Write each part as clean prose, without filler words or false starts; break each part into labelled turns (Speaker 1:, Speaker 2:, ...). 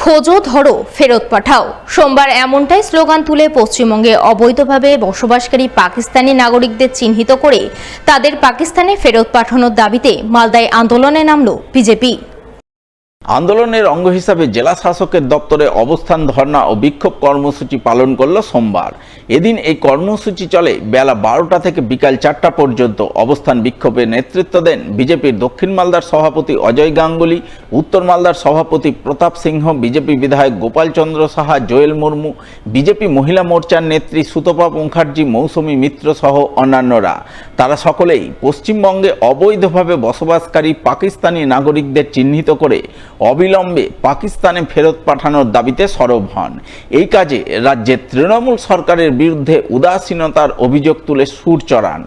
Speaker 1: খোঁজো ধরো ফেরত পাঠাও। সোমবার এমনটাই স্লোগান তুলে পশ্চিমবঙ্গে অবৈধভাবে বসবাসকারী পাকিস্তানি নাগরিকদের চিহ্নিত করে তাদের পাকিস্তানে ফেরত পাঠানোর দাবিতে মালদায় আন্দোলনে নামল বিজেপি।
Speaker 2: আন্দোলনের অঙ্গ হিসাবে জেলা শাসকের দপ্তরে অবস্থান, ধর্ণা ও বিক্ষোভ কর্মসূচি পালন করল সোমবার। এদিন এই কর্মসূচি চলে বেলা 12টা থেকে বিকাল 4টা পর্যন্ত। অবস্থান বিক্ষোভে নেতৃত্ব দেন বিজেপির দক্ষিণ মালদার সভাপতি অজয় গাঙ্গুলি, উত্তর মালদার সভাপতি প্রতাপ সিংহ, বিজেপি বিধায়ক গোপাল চন্দ্র সাহা, জোয়েল মুর্মু, বিজেপি মহিলা মোর্চার নেত্রী সুতপা মুখার্জি, মৌসুমী মিত্র সহ অন্যান্যরা। তারা সকলেই পশ্চিমবঙ্গে অবৈধভাবে বসবাসকারী পাকিস্তানি নাগরিকদের চিহ্নিত করে অবিলম্বে পাকিস্তানে ফেরত পাঠানোর দাবিতে সরব হন। এই কাজে রাজ্যের তৃণমূল সরকারের বিরুদ্ধে উদাসীনতার অভিযোগ তুলে সুর চড়ান।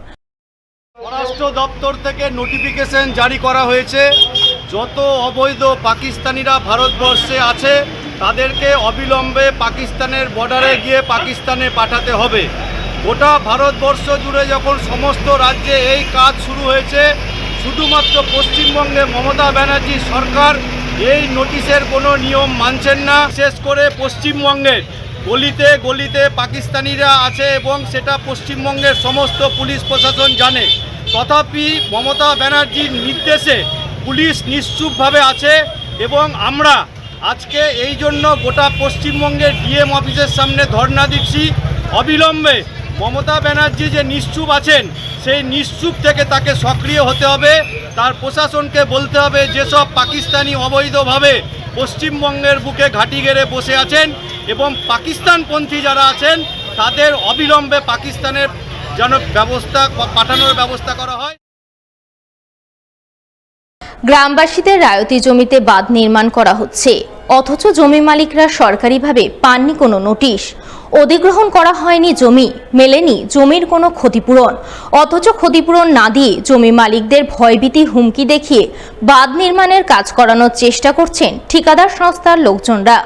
Speaker 3: স্বরাষ্ট্র দপ্তর থেকে নোটিফিকেশন জারি করা হয়েছে, যত অবৈধ পাকিস্তানিরা ভারতবর্ষে আছে তাদেরকে অবিলম্বে পাকিস্তানের বর্ডারে গিয়ে পাকিস্তানে পাঠাতে হবে। গোটা ভারতবর্ষ জুড়ে যখন সমস্ত রাজ্যে এই কাজ শুরু হয়েছে, শুধুমাত্র পশ্চিমবঙ্গে মমতা ব্যানার্জি সরকার এই নোটিশের কোনো নিয়ম মানছেন না। বিশেষ করে পশ্চিমবঙ্গের গলিতে গলিতে পাকিস্তানিরা আছে এবং সেটা পশ্চিমবঙ্গের সমস্ত পুলিশ প্রশাসন জানে। তথাপি মমতা ব্যানার্জির নির্দেশে পুলিশ নিশ্চুপভাবে আছে এবং আমরা আজকে এই জন্য গোটা পশ্চিমবঙ্গের ডিএম অফিসের সামনে ধর্ণা দিচ্ছি। অবিলম্বে মমতা ব্যানার্জি যে নিশ্চুপ আছেন, সেই নিশ্চুপ থেকে তাকে সক্রিয় হতে হবে। তার প্রশাসনকে বলতে হবে যেসব পাকিস্তানি অবৈধভাবে পশ্চিমবঙ্গের বুকে ঘাঁটি গেড়ে বসে আছেন এবং পাকিস্তানপন্থী যারা আছেন তাদের অবিলম্বে পাকিস্তানের যেন পাঠানোর ব্যবস্থা করা হয়।
Speaker 1: গ্রামবাসীদের রায়তি জমিতে বাঁধ নির্মাণ করা হচ্ছে, অথচ জমি মালিকরা সরকারিভাবে পাননি কোনো নোটিশ। অধিগ্রহণ করা হয়নি জমি, মেলেনি জমির কোনো ক্ষতিপূরণ। অথচ ক্ষতিপূরণ না দিয়ে জমি মালিকদের ভয়ভীতি হুমকি দেখিয়ে বাঁধ নির্মাণের কাজ করানোর চেষ্টা করছেন ঠিকাদার সংস্থার লোকজনরা।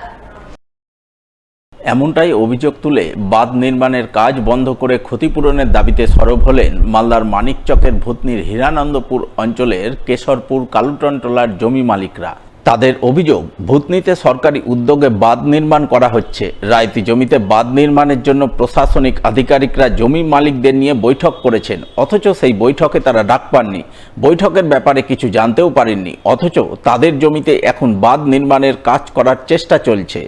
Speaker 2: এমনটাই অভিযোগ তুলে বাঁধ নির্মাণের কাজ বন্ধ করে ক্ষতিপূরণের দাবিতে সরব হলেন মালদার মানিকচকের ভূতনির হীরানন্দপুর অঞ্চলের কেশরপুর কালুটনটোলার জমি মালিকরা। তাদের অভিযোগ, ভূতনিতে সরকারি উদ্যোগে বাঁধ নির্মাণ করা হচ্ছে। রায়তি জমিতে বাঁধ নির্মাণের জন্য প্রশাসনিক আধিকারিকরা জমি মালিকদের নিয়ে বৈঠক করেছেন, অথচ সেই বৈঠকে তারা ডাক পাননি। বৈঠকের ব্যাপারে কিছু জানতেও পারেননি, অথচ তাদের জমিতে এখন বাঁধ নির্মাণের কাজ করার চেষ্টা চলছে।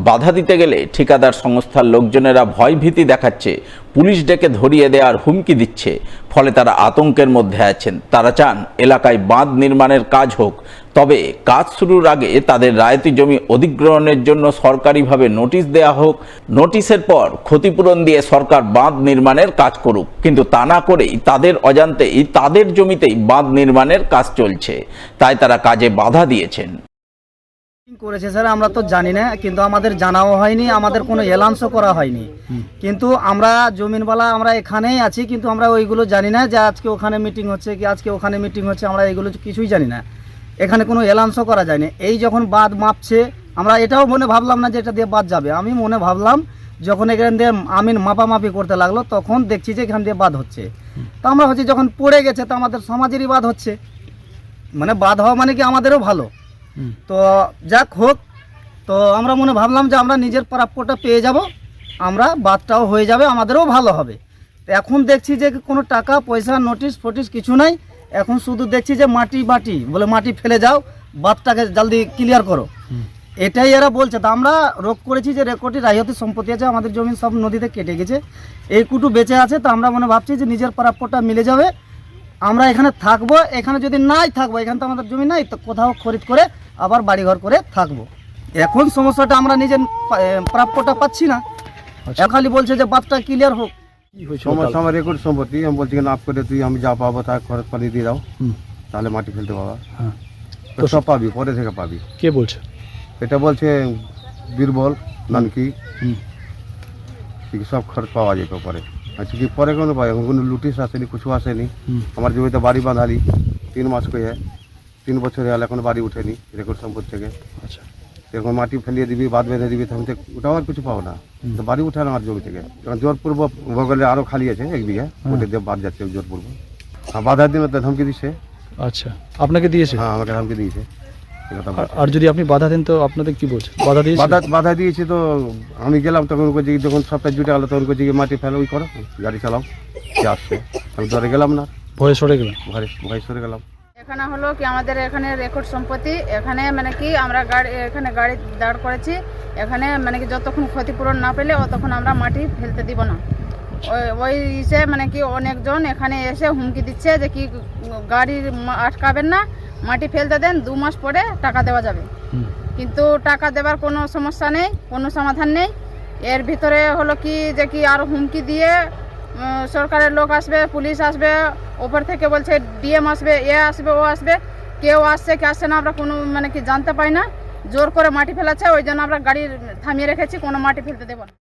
Speaker 2: বাধা দিতে গেলে ঠিকাদার সংস্থার লোকজনেরা ভয়ভীতি দেখাচ্ছে, পুলিশ ডেকে ধরিয়ে দেওয়ার হুমকি দিচ্ছে। ফলে তারা আতঙ্কের মধ্যে আছেন। তারা চান এলাকায় বাঁধ নির্মাণের কাজ হোক, তবে কাজ শুরুর আগে তাদের রায়তি জমি অধিগ্রহণের জন্য সরকারিভাবে নোটিশ দেয়া হোক। নোটিশের পর ক্ষতিপূরণ দিয়ে সরকার বাঁধ নির্মাণের কাজ করুক, কিন্তু তা না করেই তাদের অজান্তেই তাদের জমিতেই বাঁধ নির্মাণের কাজ চলছে। তাই তারা কাজে বাধা দিয়েছেন।
Speaker 4: করেছে স্যার আমরা তো জানি না, কিন্তু আমাদের জানাও হয়নি, আমাদের কোনো এলাউন্সও করা হয়নি। কিন্তু আমরা জমিনওয়ালা আমরা এখানেই আছি, কিন্তু আমরা ওইগুলো জানি না যে আজকে ওখানে মিটিং হচ্ছে কি আজকে ওখানে মিটিং হচ্ছে, আমরা এগুলো কিছুই জানি না। এখানে কোনো এলাউন্সও করা যায়নি। এই যখন বাঁধ মাপছে, আমরা এটাও মনে ভাবলাম না যে এটা দিয়ে বাদ যাবে। আমি মনে ভাবলাম যখন এখান দিয়ে মাপামাপি করতে লাগলো, তখন দেখছি যে এখান দিয়ে বাঁধ হচ্ছে। তো আমরা হচ্ছে যখন পড়ে গেছে, তো আমাদের সমাজেরই বাঁধ হচ্ছে, মানে বাঁধ হওয়া মানে কি আমাদেরও ভালো। তো যাক হোক, তো আমরা মনে ভাবলাম যে আমরা নিজের প্রাপ্যটা পেয়ে যাব, আমরা বাদটাও হয়ে যাবে, আমাদেরও ভালো হবে। তো এখন দেখছি যে কোনো টাকা পয়সা নোটিশ ফোটিশ কিছু নাই। এখন শুধু দেখছি যে মাটি বলে মাটি ফেলে যাও, বাদটাকে জলদি ক্লিয়ার করো, এটাই এরা বলছে। তো আমরা রোপ করেছি যে রেকর্ডে রায়তি সম্পত্তি আছে, আমাদের জমি সব নদীতে কেটে গেছে, এইটুকু বেঁচে আছে। তো আমরা মনে ভাবছি যে নিজের প্রাপ্যটা মিলে যাবে, আমরা এখানে থাকবো। এখানে যদি নাই থাকবো, এখানে তো আমাদের জমি নাই, তো কোথাও খরিদ করে আবার বাড়িঘর করে থাকবো। এখন সমস্যাটা আমরা নিজের প্রাপ্যটা পাচ্ছি না। খালি বলছে যে বাদটা ক্লিয়ার হোক।
Speaker 5: সমস্যা আমার রেকর্ড সম্পত্তি, আমি বলছি না আপ করে তুই আমি যা পাবো তা খরচ পানি দিয়ে দাও, তাহলে মাটি ফেলতে পাবা। তো সব পাবি, পরে থেকে পাবি।
Speaker 6: কে বলছে
Speaker 5: এটা? বলছে বীরবল নানকি, সব খরচ পাওয়া যেত পরে। আচ্ছা কি পরে কোনো পাই, কোনো নোটিশ আসেনি, কিছু আসেনি। আমার জমিতে বাড়ি বাঁধালি 3 মাস করে, 3 বছর হলে এখন বাড়ি উঠেনি রেকর্ড সম্পত্তি থেকে। আচ্ছা এরকম মাটি ফেলিয়ে দিবি, বাদ বেঁধে দিবি, তখন ওটাও আর কিছু পাবো না। তো বাড়ি উঠে আমার জমি থেকে। জোরপূর্ব বগলে আরো খালি আছে 1 বিঘা, ওটা দিয়ে বাদ যাচ্ছে জোরপূর্ব। বাধার দিন ধমকি দিচ্ছে।
Speaker 6: আচ্ছা আপনাকে দিয়েছে?
Speaker 5: হ্যাঁ আমাকে ধমকি দিয়েছে। কথা বলছে।
Speaker 6: আর যদি আপনি বাধা দেন তো আপনাদের কি বলছে? বাধা দিয়েছে?
Speaker 5: বাধা দিয়েছে তো আমি গেলাম, তখন করছি যখন সবটা জুটে গেলো তখন করছি মাটি ফেলো ওই করো, গাড়ি চালাও, কে আসছে। আমি ধরে গেলাম না,
Speaker 6: ভয়ে সরে গেলেন?
Speaker 5: ভয় সরে গেলাম।
Speaker 7: এখানে হলো কি আমাদের এখানে রেকর্ড সম্পত্তি, এখানে মানে কি আমরা এখানে গাড়ি দাঁড় করেছি, এখানে মানে কি যতক্ষণ ক্ষতিপূরণ না পেলে ততক্ষণ আমরা মাটি ফেলতে দিব না। ওই ইসে মানে কি অনেকজন এখানে এসে হুমকি দিচ্ছে যে কি গাড়ি আটকাবেন না, মাটি ফেলতে দেন, 2 মাস পরে টাকা দেওয়া যাবে। কিন্তু টাকা দেওয়ার কোনো সমস্যা নেই, কোনো সমাধান নেই। এর ভিতরে হলো কি যে কি আরো হুমকি দিয়ে সরকারের লোক আসবে, পুলিশ আসবে, ওপর থেকে বলছে ডিএম আসবে, আসবে, ও আসবে, কেউ আসছে কে আসছে না আমরা কোনো মানে কি জানতে পাই না। জোর করে মাটি ফেলাচ্ছে, ওই জন্য আমরা গাড়ি থামিয়ে রেখেছি, কোনো মাটি ফেলতে দেবো না।